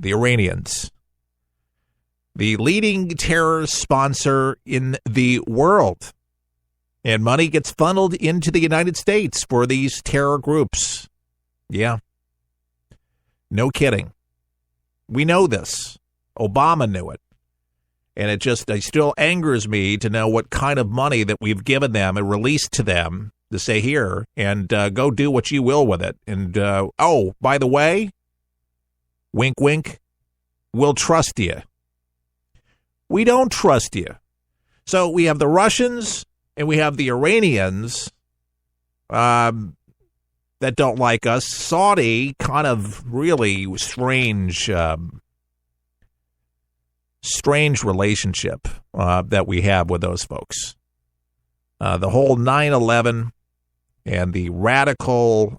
the Iranians, the leading terror sponsor in the world. And money gets funneled into the United States for these terror groups. Yeah. No kidding. We know this. Obama knew it. And it still angers me to know what kind of money that we've given them and released to them to say here and go do what you will with it. And, oh, by the way, wink, wink, we'll trust you. We don't trust you. So we have the Russians and we have the Iranians that don't like us. Saudi, kind of really strange relationship that we have with those folks. The whole 9/11 and the radical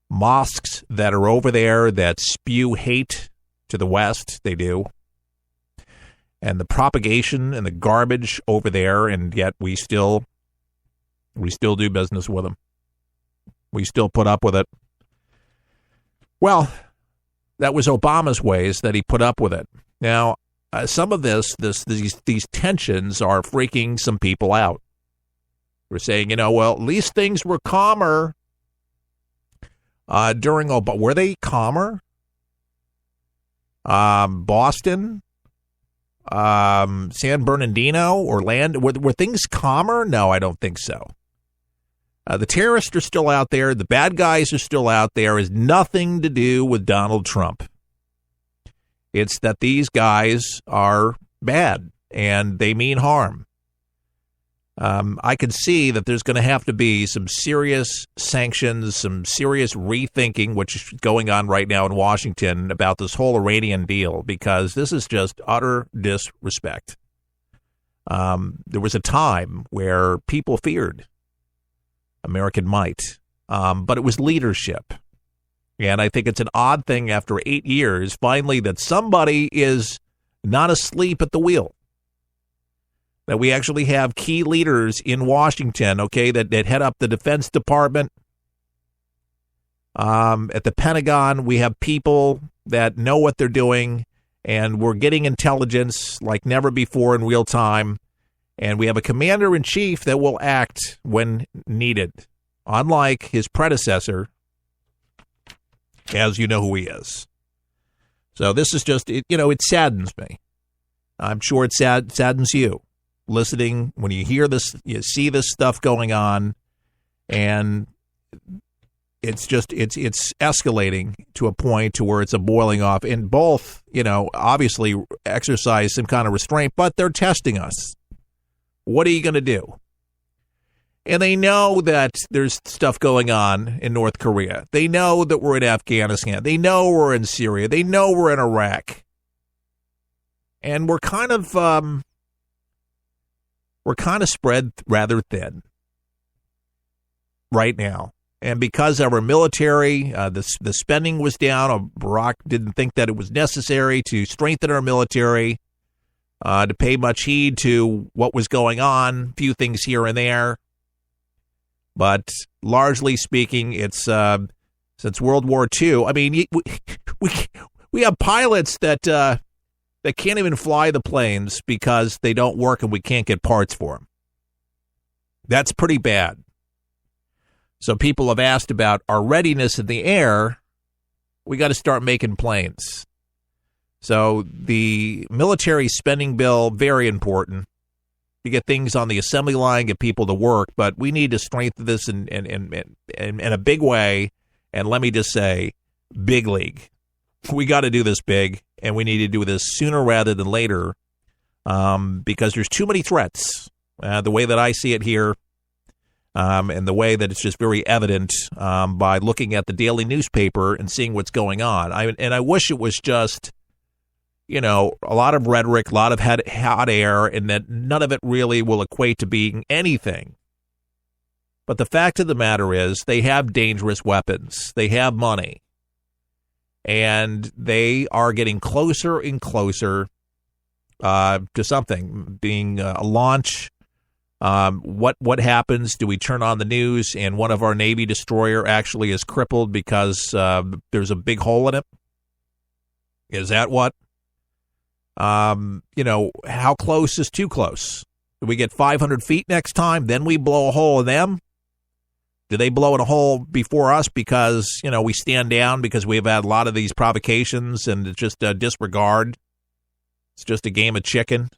mosques that are over there that spew hate to the West, they do. And the propagation and the garbage over there, and yet we still do business with them. We still put up with it. Well, that was Obama's ways that he put up with it. Now, some of these tensions are freaking some people out. We're saying, well, at least things were calmer during Obama. Were they calmer? Boston, San Bernardino, Orlando, were things calmer? No, I don't think so. The terrorists are still out there. The bad guys are still out there. It has nothing to do with Donald Trump. It's that these guys are bad and they mean harm. I can see that there's going to have to be some serious sanctions, some serious rethinking, which is going on right now in Washington about this whole Iranian deal, because this is just utter disrespect. There was a time where people feared American might, but it was leadership. And I think it's an odd thing after 8 years, finally, that somebody is not asleep at the wheel. That we actually have key leaders in Washington, okay, that head up the Defense Department. At the Pentagon, we have people that know what they're doing, and we're getting intelligence like never before in real time. And we have a commander-in-chief that will act when needed, unlike his predecessor, as you know who he is. So this is just, it saddens me. I'm sure it saddens you. Listening, when you hear this, you see this stuff going on, and it's escalating to a point to where it's a boiling off. And both, obviously exercise some kind of restraint, but they're testing us. What are you going to do? And they know that there's stuff going on in North Korea. They know that we're in Afghanistan. They know we're in Syria. They know we're in Iraq. And we're kind of spread rather thin right now. And because our military, the spending was down, Barack didn't think that it was necessary to strengthen our military, to pay much heed to what was going on, a few things here and there. But largely speaking, it's since World War II. I mean, we have pilots that can't even fly the planes because they don't work and we can't get parts for them. That's pretty bad. So people have asked about our readiness in the air. We got to start making planes. So the military spending bill, very important. To get things on the assembly line, get people to work, but we need to strengthen this in a big way. And let me just say, big league. We got to do this big, and we need to do this sooner rather than later, because there's too many threats. The way that I see it here, and the way that it's just very evident by looking at the daily newspaper and seeing what's going on. I wish it was just, a lot of rhetoric, a lot of hot air, and that none of it really will equate to being anything. But the fact of the matter is they have dangerous weapons. They have money. And they are getting closer and closer to something, being a launch. What happens? Do we turn on the news and one of our Navy destroyer actually is crippled because there's a big hole in it? Is that what? How close is too close? Do we get 500 feet next time? Then we blow a hole in them? Do they blow in a hole before us because, we stand down because we've had a lot of these provocations and it's just a disregard? It's just a game of chicken.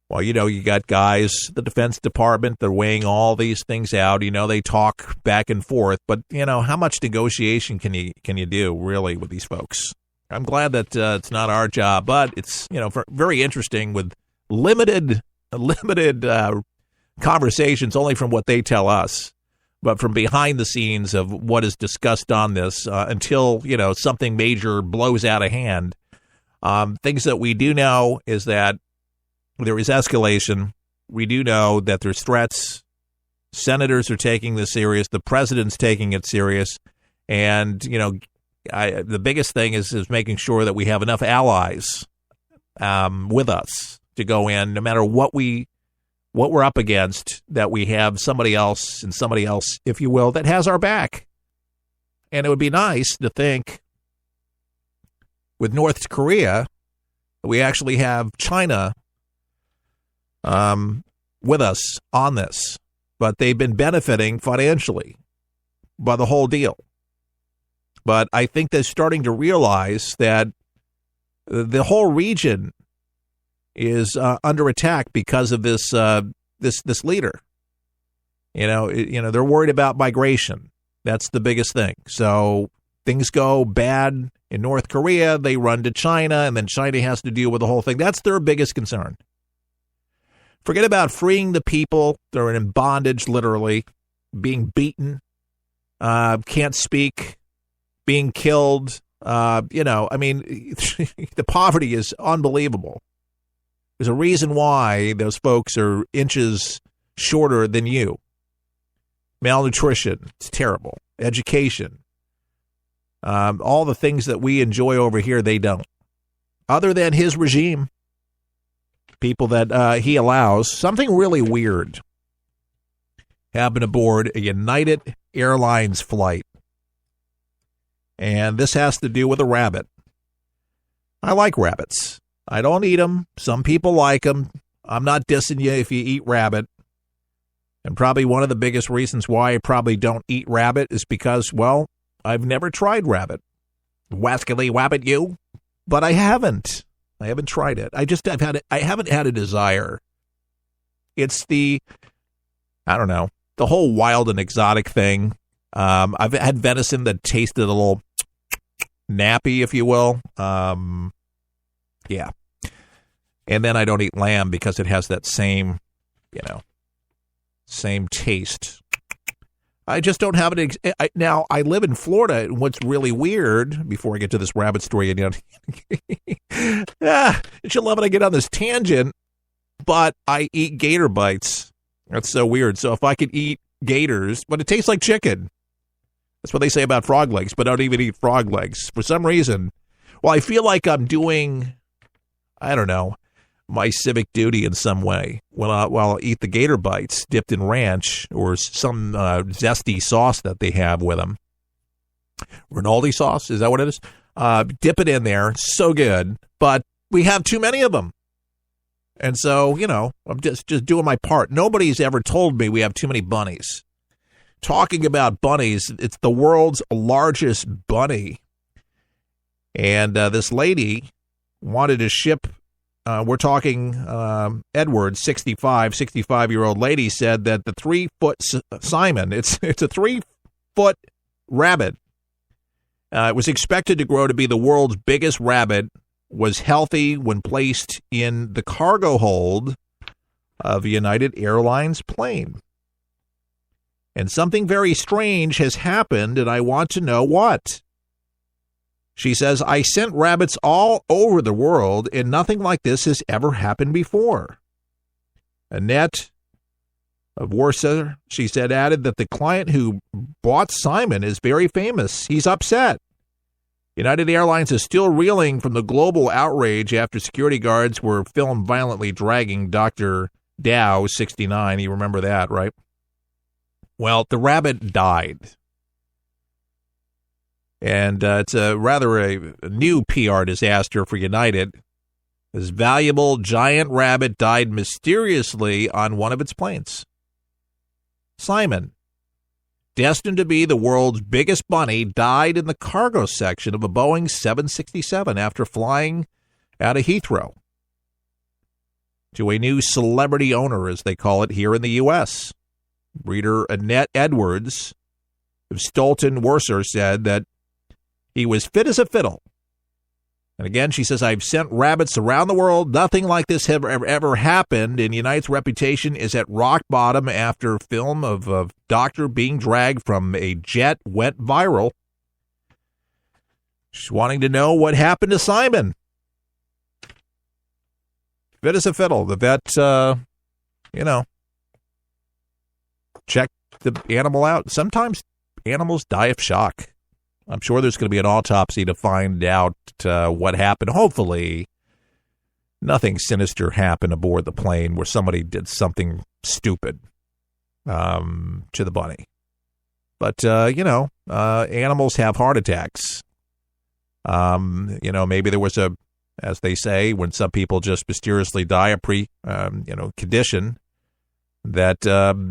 Well, you got guys, the Defense Department, they're weighing all these things out. They talk back and forth. But, how much negotiation can you do, really, with these folks? I'm glad that it's not our job, but it's, very interesting with limited conversations only from what they tell us, but from behind the scenes of what is discussed on this until, something major blows out of hand. Things that we do know is that there is escalation. We do know that there's threats. Senators are taking this serious. The president's taking it serious. And, the biggest thing is making sure that we have enough allies with us to go in, no matter what we're up against, that we have somebody else, if you will, that has our back. And it would be nice to think with North Korea, we actually have China with us on this, but they've been benefiting financially by the whole deal. But I think they're starting to realize that the whole region is under attack because of this leader. They're worried about migration. That's the biggest thing. So things go bad in North Korea, they run to China, and then China has to deal with the whole thing. That's their biggest concern. Forget about freeing the people. They're in bondage, literally, being beaten, can't speak, being killed. The poverty is unbelievable. There's a reason why those folks are inches shorter than you. Malnutrition, it's terrible. Education, all the things that we enjoy over here, they don't. Other than his regime, people that he allows. Something really weird happened aboard a United Airlines flight. And this has to do with a rabbit. I like rabbits. I don't eat them. Some people like them. I'm not dissing you if you eat rabbit. And probably one of the biggest reasons why I probably don't eat rabbit is because, well, I've never tried rabbit. Wascally wabbit you? But I haven't. I haven't tried it. I haven't had a desire. It's the whole wild and exotic thing. I've had venison that tasted a little nappy, if you will. Yeah. And then I don't eat lamb because it has that same taste. I just don't have it. Now, I live in Florida, and what's really weird, before I get to this rabbit story, you'll love it, I get on this tangent, but I eat gator bites. That's so weird. So if I could eat gators, but it tastes like chicken. That's what they say about frog legs, but I don't even eat frog legs. For some reason, I feel like I'm doing, my civic duty in some way while I eat the gator bites dipped in ranch or some zesty sauce that they have with them. Rinaldi sauce, is that what it is? Dip it in there, so good, but we have too many of them. And so, I'm just doing my part. Nobody's ever told me we have too many bunnies. Talking about bunnies, it's the world's largest bunny. And this lady wanted to ship, we're talking Edward, 65-year-old lady, said that the 3-foot Simon, it's a 3-foot rabbit. It was expected to grow to be the world's biggest rabbit, was healthy when placed in the cargo hold of a United Airlines plane. And something very strange has happened, and I want to know what. She says, I sent rabbits all over the world, and nothing like this has ever happened before. Annette of Warsaw, she said, added that the client who bought Simon is very famous. He's upset. United Airlines is still reeling from the global outrage after security guards were filmed violently dragging Dr. Dow, 69. You remember that, right? Well, the rabbit died. And it's rather a new PR disaster for United. This valuable giant rabbit died mysteriously on one of its planes. Simon, destined to be the world's biggest bunny, died in the cargo section of a Boeing 767 after flying out of Heathrow to a new celebrity owner, as they call it here in the U.S. Breeder Annette Edwards of Stolton Worcester said that he was fit as a fiddle. And again, she says, I've sent rabbits around the world. Nothing like this ever happened. And United's reputation is at rock bottom after film of a doctor being dragged from a jet went viral. She's wanting to know what happened to Simon. Fit as a fiddle. The vet, check the animal out. Sometimes animals die of shock. I'm sure there's going to be an autopsy to find out what happened. Hopefully, nothing sinister happened aboard the plane where somebody did something stupid to the bunny. But, animals have heart attacks. Maybe there was as they say, when some people just mysteriously die of condition, that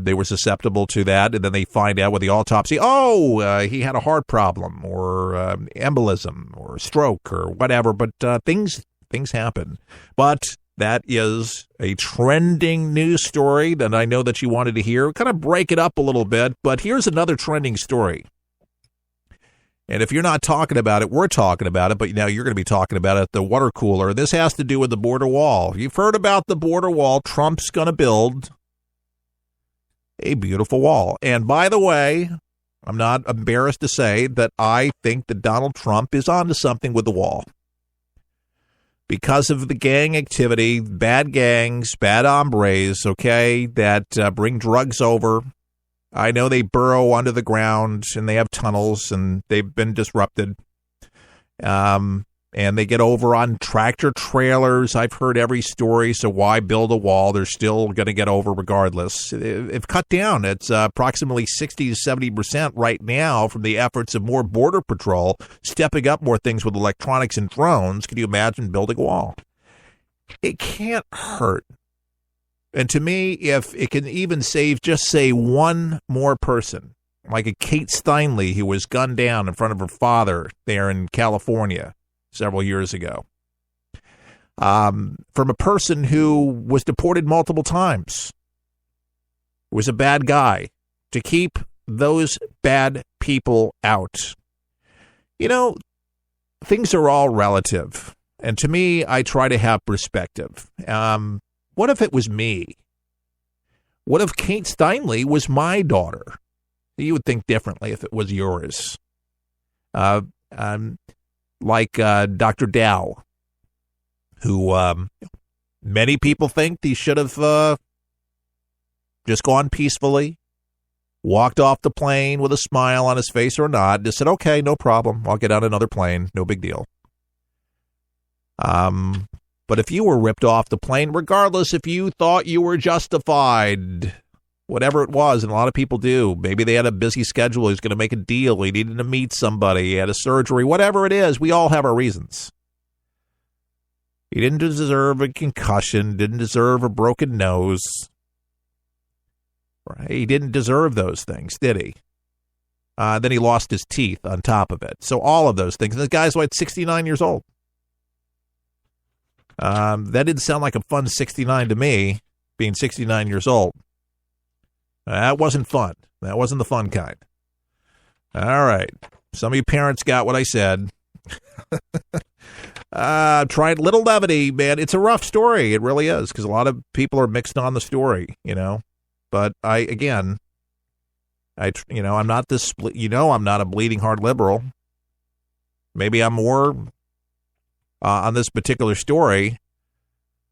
they were susceptible to that, and then they find out with the autopsy, he had a heart problem or embolism or stroke or whatever, but things happen. But that is a trending news story that I know that you wanted to hear. Kind of break it up a little bit, but here's another trending story. And if you're not talking about it, we're talking about it, but now you're going to be talking about it at the water cooler. This has to do with the border wall. You've heard about the border wall. Trump's going to build a beautiful wall. And by the way, I'm not embarrassed to say that I think that Donald Trump is onto something with the wall. Because of the gang activity, bad gangs, bad hombres, that bring drugs over. I know they burrow under the ground and they have tunnels and they've been disrupted. And they get over on tractor trailers. I've heard every story, so why build a wall? They're still going to get over regardless. If cut down, it's approximately 60 to 70% right now from the efforts of more Border Patrol, stepping up more things with electronics and drones. Can you imagine building a wall? It can't hurt. And to me, if it can even save, just say, one more person, like a Kate Steinle who was gunned down in front of her father there in California several years ago, from a person who was deported multiple times, was a bad guy, to keep those bad people out. Things are all relative. And to me, I try to have perspective. What if it was me? What if Kate Steinle was my daughter? You would think differently if it was yours. Like Dr. Dow, who many people think he should have just gone peacefully, walked off the plane with a smile on his face or not, just said, okay, no problem, I'll get on another plane, no big deal. But if you were ripped off the plane, regardless if you thought you were justified, whatever it was, and a lot of people do. Maybe they had a busy schedule. He was going to make a deal. He needed to meet somebody. He had a surgery. Whatever it is, we all have our reasons. He didn't deserve a concussion, didn't deserve a broken nose. Right? He didn't deserve those things, did he? Then he lost his teeth on top of it. So all of those things. And this guy's, 69 years old. That didn't sound like a fun 69 to me, being 69 years old. That wasn't fun. That wasn't the fun kind. All right. Some of you parents got what I said. Tried little levity, man. It's a rough story. It really is, because a lot of people are mixed on the story, But I'm not this, I'm not a bleeding heart liberal. Maybe I'm more on this particular story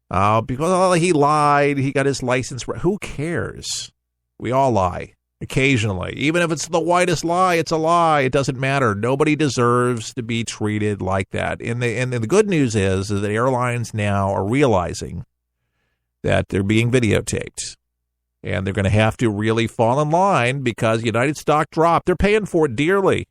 because he lied. He got his license. Who cares? We all lie occasionally. Even if it's the whitest lie, it's a lie. It doesn't matter. Nobody deserves to be treated like that. And the good news is that airlines now are realizing that they're being videotaped. And they're going to have to really fall in line because United stock dropped. They're paying for it dearly.